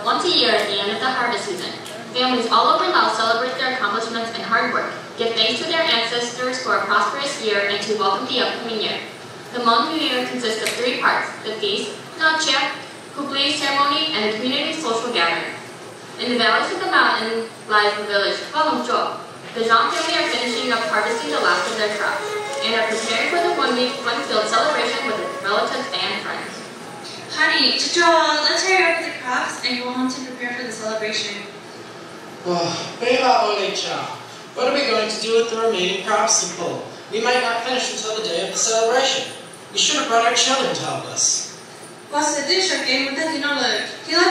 once a year at the end of the harvest season. Families all over Laos celebrate their accomplishments and hard work, give thanks to their ancestors for a prosperous year, and to welcome the upcoming year. The Hmong New Year consists of 3 parts: the feast, Chia, Hupli ceremony, and a community social gathering. In the valleys of the mountain lies the village Falungzhou. The Zhang family are finishing up harvesting the last of their crops and are preparing for the one-week fun-filled celebration with relatives and friends. Honey, let's hurry up with the crops and go home to prepare for the celebration. What are we going to do with the remaining crops to pull? We might not finish until the day of the celebration. We should have brought our children to help us. He left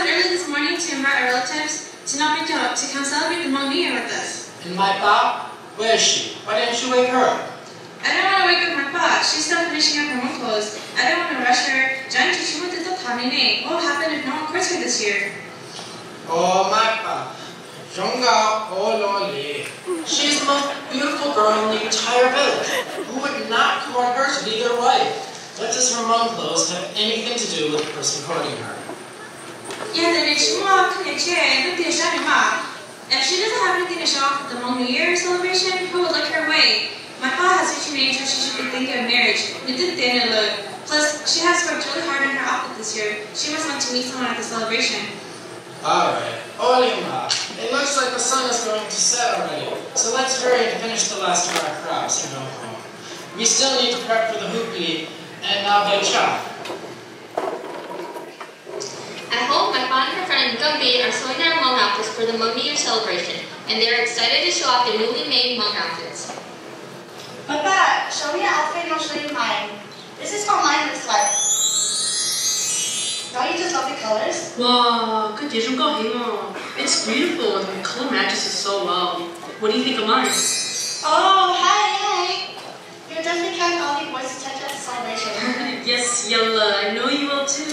early this morning to invite our relatives to come celebrate the Hmong New Year with us. And my pa? Where is she? Why didn't you wake her up? I don't want to wake up my pa. She's still finishing up her own clothes. I don't want to rush her. What will happen if no one courts her this year? Oh, my pa. She's the most beautiful girl in the entire village. Who would not court her to be their wife? What does her Hmong clothes have anything to do with the person courting her? If she doesn't have anything to show off at the Hmong New Year celebration, who would look her way? My pa has such an age where she should be thinking of marriage. Plus, she has worked really hard on her outfit this year. She must want to meet someone at the celebration. Alright, Olima, it looks like the sun is going to set already, so let's hurry and finish the last of our crops and go home. We still need to prep for the hupli and cha. At home, my pa and her friend Gumbi are sewing their Hmong outfits for the Hmong New Year celebration, and they are excited to show off their newly made Hmong outfits. Papa, show me your outfit and I'll show you mine. This is what mine looks like. Don't you just love the colors? Wow, it's beautiful and the color matches it so well. What do you think of mine? Oh, hi. You're just because all the boys attend at the celebration. Yes, Yella, I know you will too.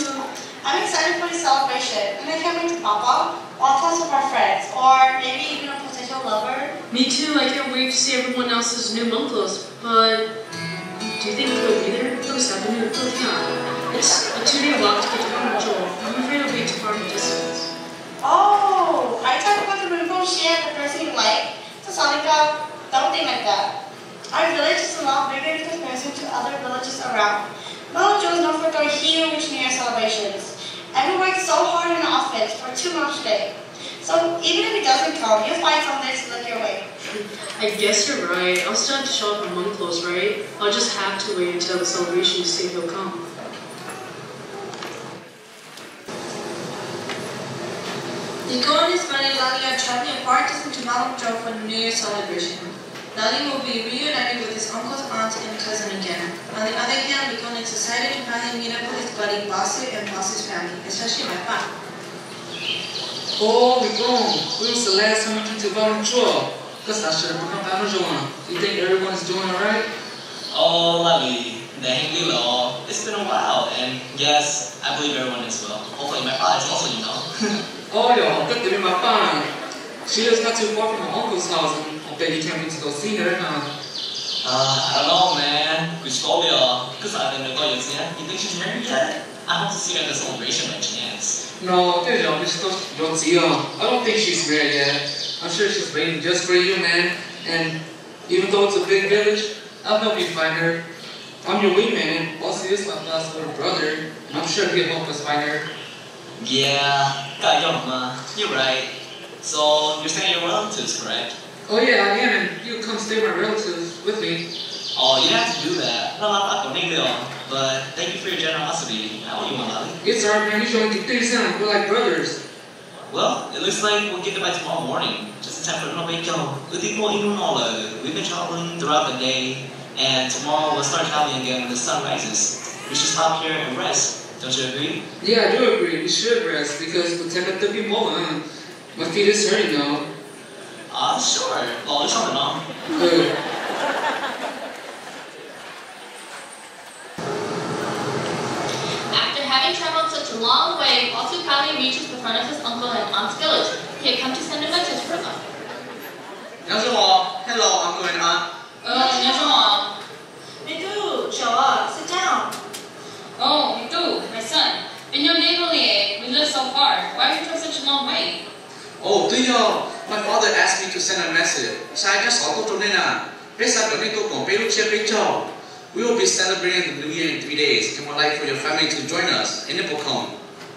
I'm excited for the celebration, and I can't wait to Papa, walk past with our friends, or maybe even a potential lover. Me too, I can't wait to see everyone else's new Hmong clothes, but do you think we'll be there? It's a 2-day walk to get to Hmong. I'm afraid it'll be too far of a distance. Oh, are you talking about the rainbow shit, the person you like? Sasalika, don't think like that. Our village is a lot bigger in comparison to other villages around. Hmong is known for their huge New Year celebrations. And we work so hard in the office for 2 months straight. So even if it doesn't come, you'll find something to look your way. I guess you're right. I'll still have to show up in Hmong clothes, right? I'll just have to wait until the celebration to see if he'll come. Nico and his buddy Lali are traveling apart to Malumjo for the New Year celebration. Lali will be reunited with his uncle's aunt and cousin again. On the other hand, Nico is excited to finally meet up with his buddy Basu and Basu's family, especially my pa. Oh, Nico, when was the last time you went to Malumjo? Because I should have become Malumjo. You think everyone's doing alright? Oh, Lali, it's been a while, and yes, I believe everyone is well. Hopefully my pa is also, Oh, yo, good to be my fine. She lives not too far from my uncle's house, and I bet you can't wait to go see her, huh? I don't know, man. Because I didn't know you think she's married yet? I hope to see her at the celebration by chance. No, I don't think she's married yet. I'm sure she's waiting just for you, man. And even though it's a big village, I'll help you find her. I'm your wingman, and Bossy is my last little brother, and I'm sure he'll help us find her. Yeah, you're right. So, you're staying at your relatives, correct? Oh yeah, I am, and you come stay with my relatives with me. Oh, you have to do that. But thank you for your generosity. I owe you one, Lali. It's alright, man. You showing good things now. We're like brothers. Well, it looks like we'll get there by tomorrow morning. Just in time for We've been traveling throughout the day, and tomorrow we'll start traveling again when the sun rises. We should stop here and rest. Don't you agree? Yeah, I do agree. We should rest because we'll take up the people. My feet is hurting now. Sure. Well, it's something on. Good. After having traveled such a long way, Walter finally reaches the front of his uncle and aunt's village. He had come to send a message for them. Hello, uncle and aunt. Sit down. Oh, Mitu, my son. In your neighborly, we live so far. Why are you so long way. Oh, do you? My father asked me to send a message. Sai cho sáu tô nên à. Bây giờ tôi có còn bây giờ bây giờ. We will be celebrating the New Year in 3 days, and would like for your family to join us in Ipocom.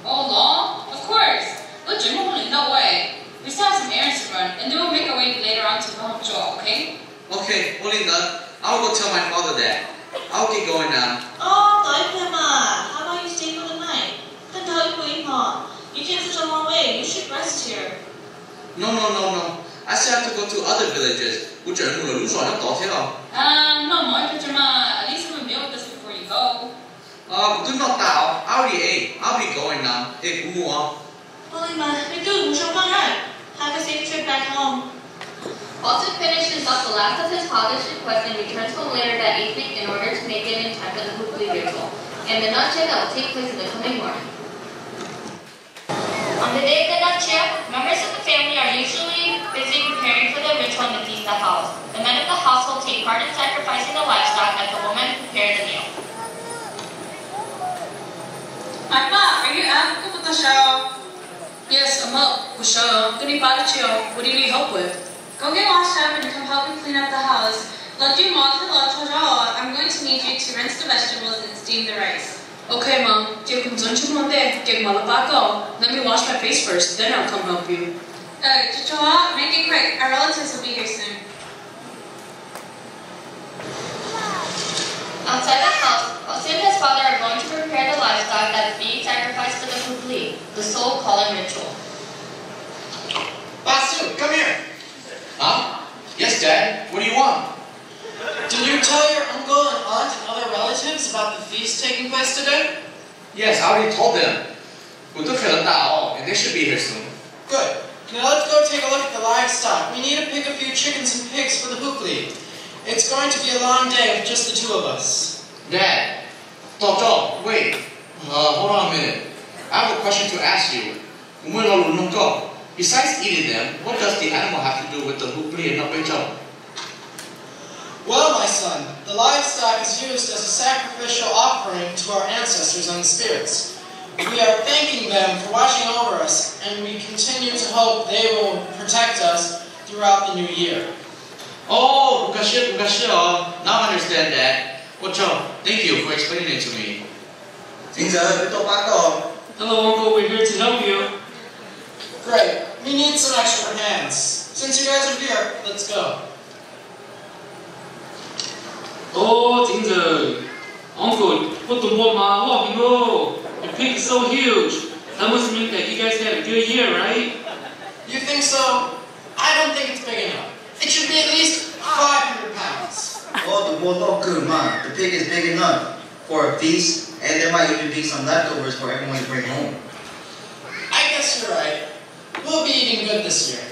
Oh, long? Of course. But Jim won't in that way. We still have some errands to run, and then we'll make our way later on to Hmong, okay? Okay, Olinda, I'll go tell my father that. I'll get going now. Oh, đợi thêm à. How about you stay for the night? Then đợi của em họ. You came such a long way. You should rest here. No. I still have to go to other villages. Which are more lose on No more, Pajama. At least have a meal with us before you go. Do not doubt. I already ate. I'll be going now. Hey, Kumua. Olima, you're good. We'll show right. Have a safe trip back home. Walter finishes up the last of his father's request and returns home later that evening in order to make it in time for the Hoopli ritual and the nut check that will take place in the coming morning. On the day of the nut check, members of the family are usually busy preparing for the ritual in the feast of house. The men of the household take part in sacrificing the livestock as the women prepare the meal. Papa, are you up? Go with the show. Yes, I'm up. What do you need help with? Go get washed up and come help me clean up the house. I'm going to need you to rinse the vegetables and steam the rice. Okay, Mom. Let me wash my face first, then I'll come help you. Make it quick. Our relatives will be here soon. Outside the house, Jose and his father are going to prepare the livestock that is being sacrificed for the Hoopli, the soul calling ritual. Basu, come here. Huh? Yes, Dad. What do you want? Did you tell your uncle and aunt and other relatives about the feast taking place today? Yes, I already told them. And they should be here soon. Good. Now let's go take a look at the livestock. We need to pick a few chickens and pigs for the Hoopli. It's going to be a long day with just the two of us. Dad. Toto, wait. Hold on a minute. I have a question to ask you. Besides eating them, what does the animal have to do with the Hoopli and Napecho? Well, my son, the livestock is used as a sacrificial offering to our ancestors and the spirits. We are thanking them for watching over us, and we continue to hope they will protect us throughout the new year. Oh, now I understand that. Thank you for explaining it to me. Hello, Uncle. We're here to help you. Great. We need some extra hands. Since you guys are here, let's go. Oh, Uncle, what the your pig is so huge. That must mean that you guys had a good year, right? You think so? I don't think it's big enough. It should be at least 500 pounds. Oh, the pig is big enough for a feast, and there might even be some leftovers for everyone to bring home. I guess you're right. We'll be eating good this year.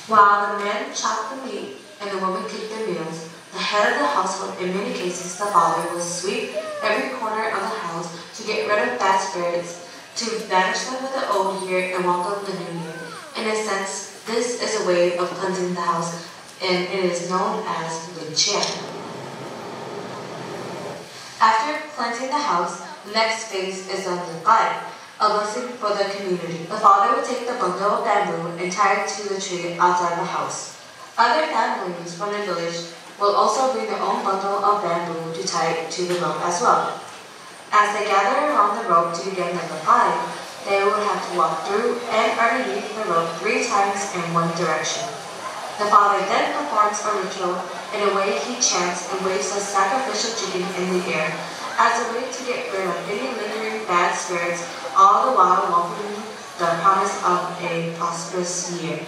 While the men chopped the meat and the women cooked their meals, the head of the household, in many cases the father, will sweep every corner of the house to get rid of bad spirits, to banish them with the old year and welcome the new year. In a sense, this is a way of cleansing the house, and it is known as Lucia. After cleansing the house, the next phase is the Lukai, a blessing for the community. The father will take the bundle of bamboo and tie it to the tree outside the house. Other families from the village will also bring their own bundle of bamboo to tie it to the rope as well. As they gather around the rope to begin the Lukai, they will have to walk through and underneath the rope 3 times in one direction. The father then performs a ritual. In a way, he chants and waves a sacrificial chicken in the air as a way to get rid of any lingering bad spirits, all the while welcoming the promise of a prosperous year.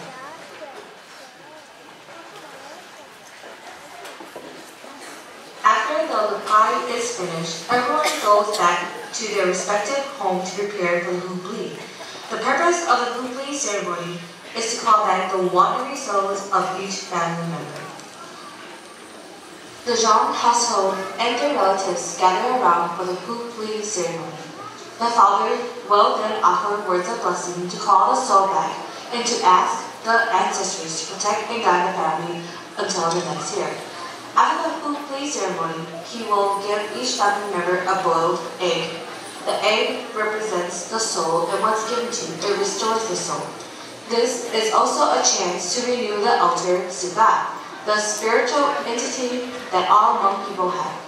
After the Lukai is finished, everyone goes back to their respective home to prepare for the Hoopli. The purpose of the Hoopli ceremony is to call back the wandering souls of each family member. The Zhang household and their relatives gather around for the Hoopli ceremony. The father will then offer words of blessing to call the soul back and to ask the ancestors to protect and guide the family until the next year. After the Hoopli the ceremony, he will give each family member a boiled egg. The egg represents the soul, and once given to, it restores the soul. This is also a chance to renew the altar to God, the spiritual entity that all Hmong people have.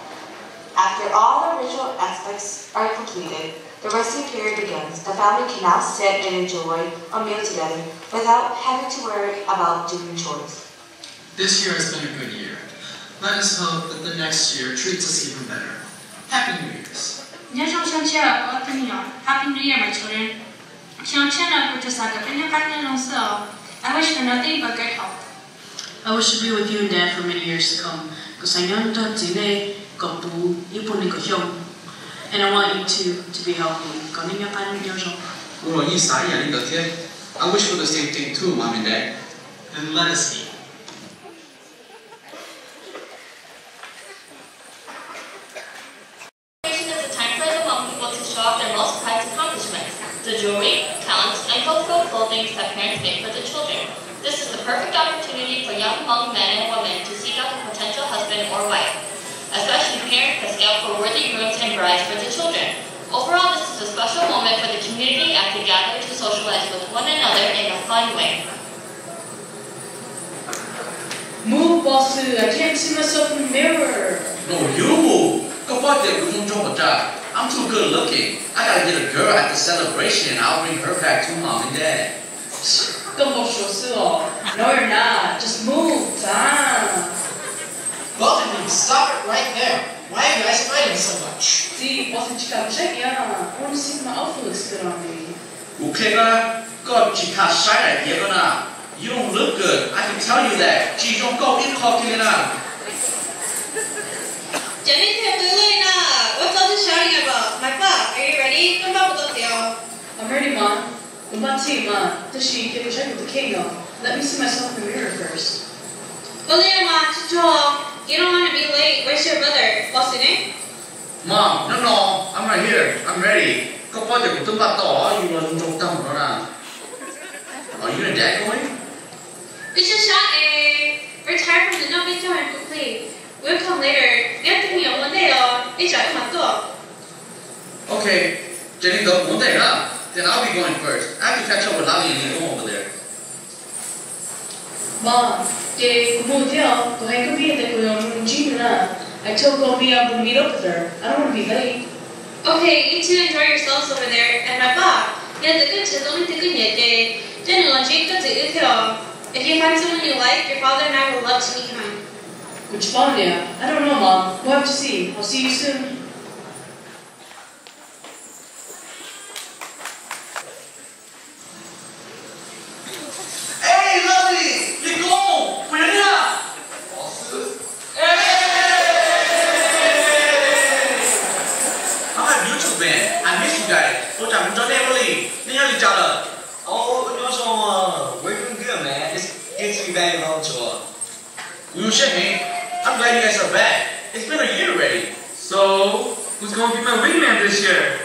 After all the ritual aspects are completed, the resting period begins. The family can now sit and enjoy a meal together without having to worry about doing chores. This year has been a good year. Let us hope that the next year treats us even better. Happy New Year's. Happy New Year, my children. I wish for nothing but good health. I wish to be with you and Dad for many years to come. And I want you to be healthy. I wish for the same thing too, Mom and Dad. Then let us eat. Celebration is a time for the Hmong people to show off their most prized accomplishments, the jewelry, talents, and cultural clothing that parents make for the children. This is the perfect opportunity for young Hmong men and women to seek out a potential husband or wife. Especially parents that scout for worthy grooms and brides for the children. Overall, this is a special moment for the community as they gather to socialize with one another in a fun way. Move, boss. I can't see myself in the mirror. No, you move. I'm too good looking. I gotta get a girl at the celebration and I'll bring her back to Mom and Dad. No, you're not. Just move. Both of you, stop it right there. Why are you guys fighting so much? See, boss, I want to see if my outfit looks good on me. You don't look good. I can tell you that. What's all this shouting about? My pa, are you ready? I'm ready, Mom. The king. Let me see myself in the mirror first. You don't want to be late. Where's your brother? Mom, no, I'm right here. I'm ready. Are you and Dad going? It's just shouting. We're tired from the no big time quickly. We'll come later. Okay, Jenny, then I'll be going first. I have to catch up with Lali and Nico over there. Mom, I told Gobi I would meet up with her. I don't want to be late. Okay, you two enjoy yourselves over there. And my pa, if you find someone you like, your father and I will love to meet him. Which one, yeah? I don't know, Mom. We'll have to see. I'll see you soon. Hey, Lovely! Nicole! We're here! Hey! I'm at YouTube band. I miss you guys. Oh, we're doing good, man. It's good to be back in home tour. I'm glad you guys are back. It's been a year already. So, who's going to be my wingman this year?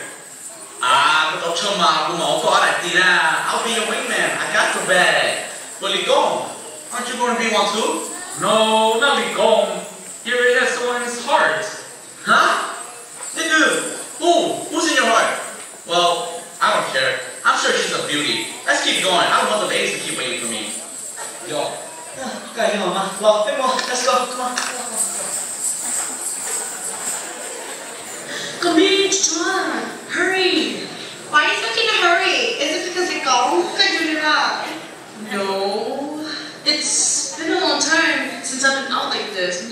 I'll be your wingman. I got your bag. But Ligong, aren't you going to be one too? No, not Ligong. Here it is, the one in his heart. Huh? Nigga, who's in your heart? Well, I don't care. I'm sure she's a beauty. Let's keep going. I don't want the ladies to keep waiting for me. Yo. Let's go. Come on. Come in, John. Hurry. Why are you such in a hurry? Is it because you're gone? No. It's been a long time since I've been out like this. I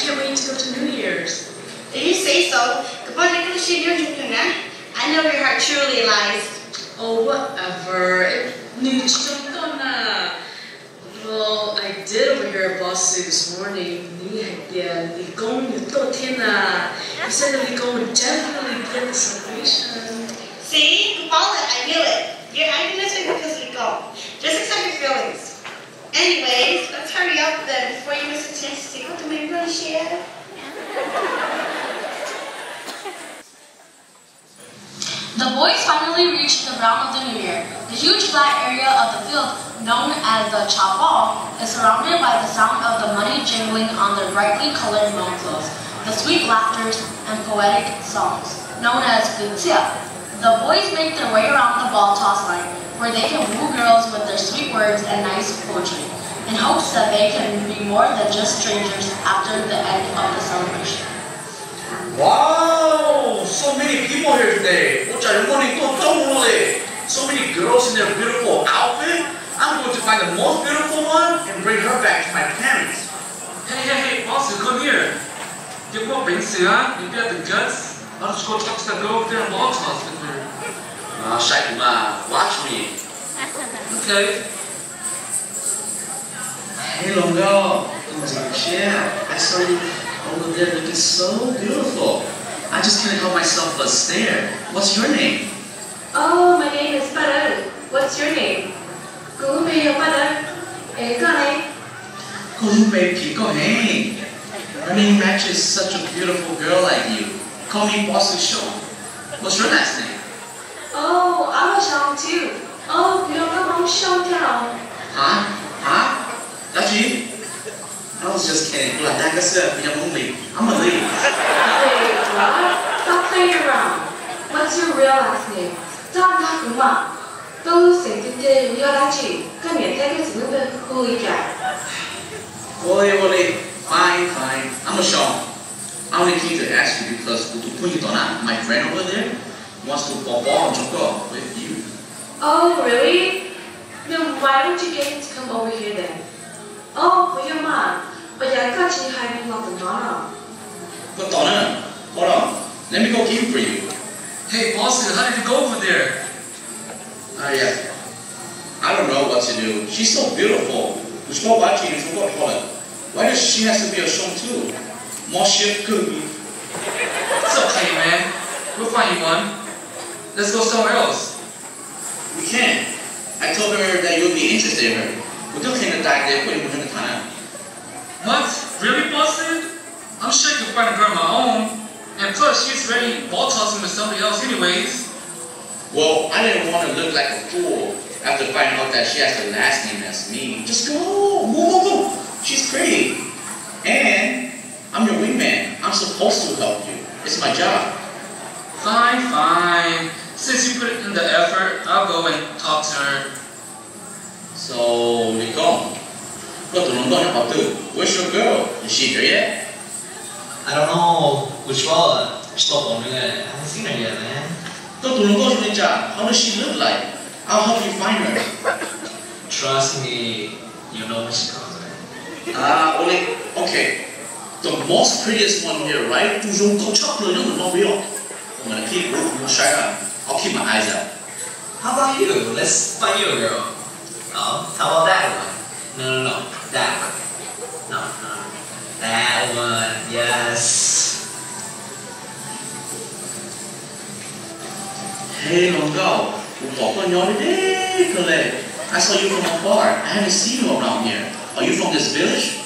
can't wait to go to New Year's. Did you say so? I know your heart truly lies. Oh, whatever. Well, I did overhear a boss say this morning. He said that we would definitely get the celebration. See? I knew it. You're optimistic because we go. Just accept your feelings. Anyways, let's hurry up then before you miss a chance to go to my brother share. The boys finally reached the round of the New Year. The huge flat area of the field known as the chapal, is surrounded by the sound of the money jingling on their brightly colored Hmong clothes, the sweet laughters, and poetic songs, known as guzia. The boys make their way around the ball toss line, where they can woo girls with their sweet words and nice poetry, in hopes that they can be more than just strangers after the end of the celebration. Wow! So many people here today. So many girls in their beautiful outfit. I'm going to find the most beautiful one and bring her back to my parents. Hey, boss, come here. You go bring Sia, you got the guts. I'll just go talk to that girl over there and ball toss with her. Watch me. Okay. Hey, long girl. I saw you over there looking so beautiful. I just can't help myself but stare. What's your name? Oh, my name is Butter. What's your name? Gumi Butter. Her name matches such a beautiful girl like you. Call me Boss Scsu. What's your last name? Oh, I'm a Hmong too. Oh, you don't come from Showtown. Huh? That's you? I was just kidding. I'm gonna leave. Wait, what? Stop playing around. What's your real last name? Don't talk about. Those things you要来去，跟你这个是不可以讲。Ole. Fine. I'm a Sean. I only came to ask you because my friend over there wants to ball and jump with you. Oh, really? Then why don't you get him to come over here then? Oh, for your mom. But I got you hiding out the Donna. But Donna, hold on. Let me go get him for you. Hey, Boston, how did you go over there? Yeah. I don't know what to do. She's so beautiful. Why does she have to be a Sean too? More shit cookie. It's okay, man. We'll find you one. Let's go somewhere else. We can't. I told her that you'll be interested in her. What? Really, Boston? I'm sure you can find a girl of my own. And plus, she's already ball tossing with somebody else anyways. Well, I didn't want to look like a fool after finding out that she has the last name as me. Just go. Go. She's pretty. And I'm your wingman. I'm supposed to help you. It's my job. Fine. Since you put in the effort, I'll go and talk to her. So, where's your girl? Is she here yet? I don't know which one. I haven't seen her yet, man. How does she look like? I'll help you find her. Trust me, you know when she comes. Okay. The most prettiest one here, right? I'm gonna keep looking I'll keep my eyes out. How about you? Let's find you a girl. Oh, how about that one? No. That one. No. That one. Yes. Hey, long girl. I saw you from afar. I haven't seen you around here. Are you from this village?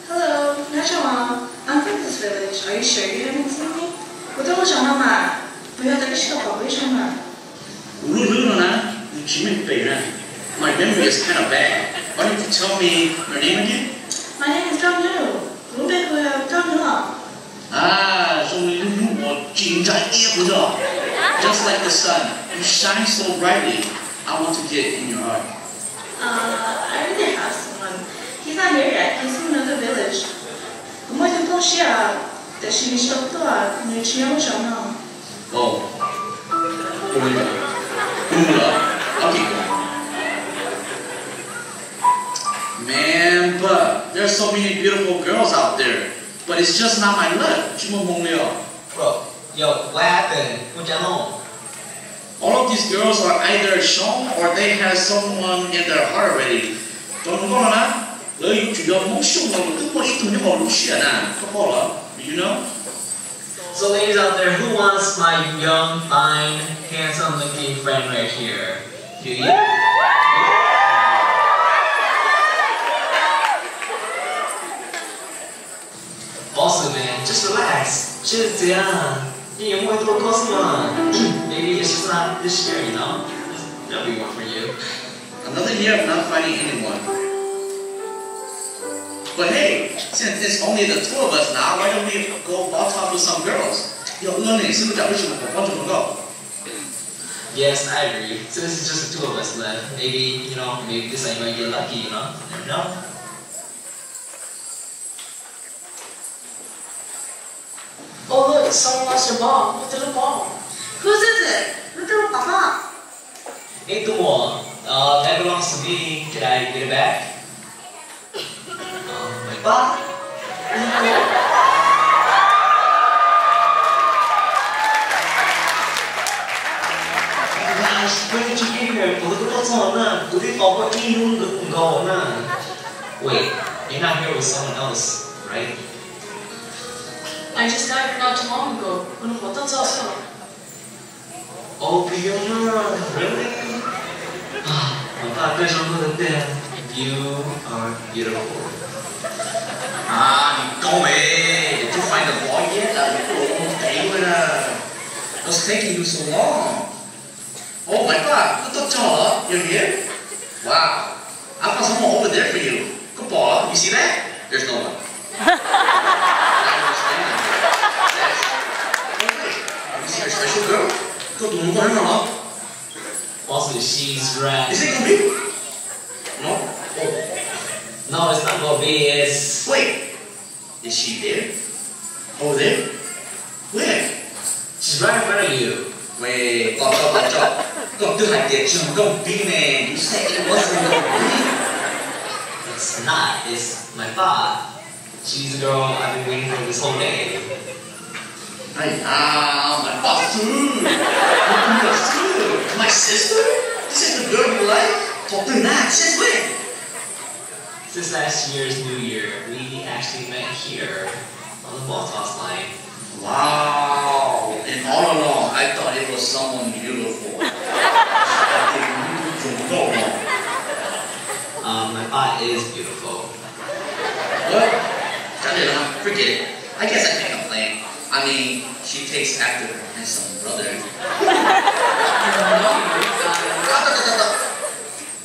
Hello, I'm from this village. Are you sure you haven't seen me? My memory is kind of bad. Why don't you tell me your name again? My name is Zhang Liu. Just like the sun, you shine so brightly. I want to get in your heart. I really have someone. He's not here yet. He's from another village. Oh. I'll keep going. Man, but there's so many beautiful girls out there. But it's just not my luck. Bro, yo, what happened? All of these girls are either shown or they have someone in their heart already. Do you know? So ladies out there, who wants my young, fine, handsome looking friend right here? Do you? Also, man, just relax. Maybe it's just not this year, you know? There'll be one for you. Another year of not finding anyone. But hey, since it's only the two of us now, why don't we go ball talk with some girls? Yes, I agree. Since it's just the two of us left, maybe, maybe this time you might get lucky, Never know. Oh look, someone lost their ball. What did the ball? Whose is it? Look at Papa. Hey, Tumo, that belongs to me. Can I get it back? My pa? Gosh, where did you get here? Wait, you're not here with someone else, right? I just got here not too long ago. Oh, Fiona, really? You are beautiful. Ah, did you find the ball yet? What's taking you so long? Oh my God, you're here? Wow, I found someone over there for you. Good ball, you see that? There's no one. You see your special girl? Also, she's right. Is it gonna be? No? Oh. No, it's not gonna be. It's. Wait, is she there? Over there? Where? She's right in front of you. Wait, go. Don't do like that, Jim. Don't be, man. You said it wasn't gonna be. It's not. It's my pa. She's the girl I've been waiting for this whole day. My boss too. My sister? This is the girl you like? Talk to that. Since when? Since last year's New Year, we actually met here on the ball toss line. Wow. And all along, I thought it was someone beautiful. My pa is beautiful. Well, forget it. I guess I can't complain. I mean, she takes after her handsome brother.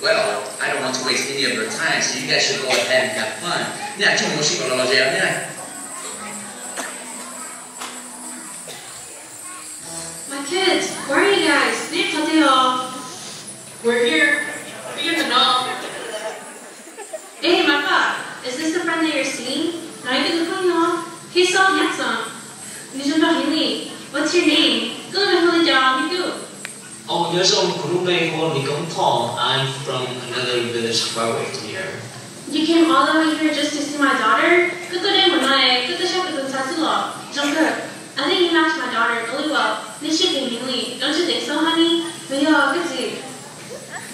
Well, I don't want to waste any of your time, so you guys should go ahead and have fun. My kids, where are you guys? We're here. We're here to know. Hey, my pa, is this the friend that you're seeing? He's so handsome. What's your name? Oh, you're from I'm from another village far away from here. You came all the way here just to see my daughter? I think you matched my daughter really well. Don't you think so, honey?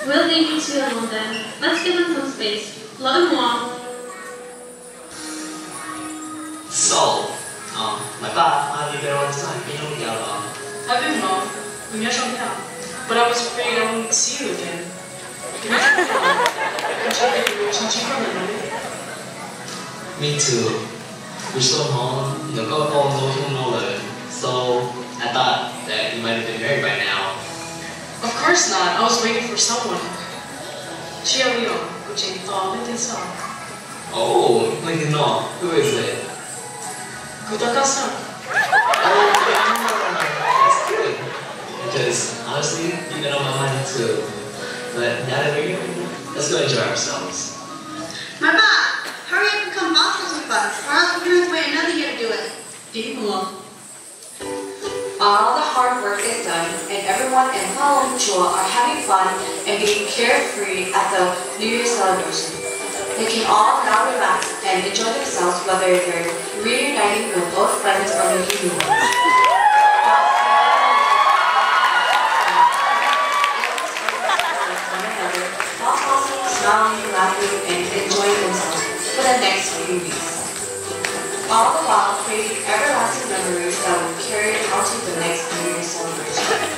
We'll leave you two alone then. Let's give them some space. Let them walk. So, my pa, how have you been all this time? I've been wrong. But I was afraid I wouldn't see you again. Me too. We're so home, so I thought that you might have been married by now. Of course not. I was waiting for someone. Oh, like no, who is it? Kutaka-san. That's good. Because honestly, you've been on my mind too. But now that we're here, let's go enjoy ourselves. Mama, hurry up and come boxes with us, or else we're going to wait another year to do it. All the hard work is done, and everyone in Kuala Lumpur are having fun and being carefree at the New Year celebration. They can all now relax and enjoy themselves, whether they're reuniting with old friends or making new ones. Smiling, laughing, and enjoying themselves for the next few weeks. All the while creating everlasting memories that will carry on to the next New Year's celebration.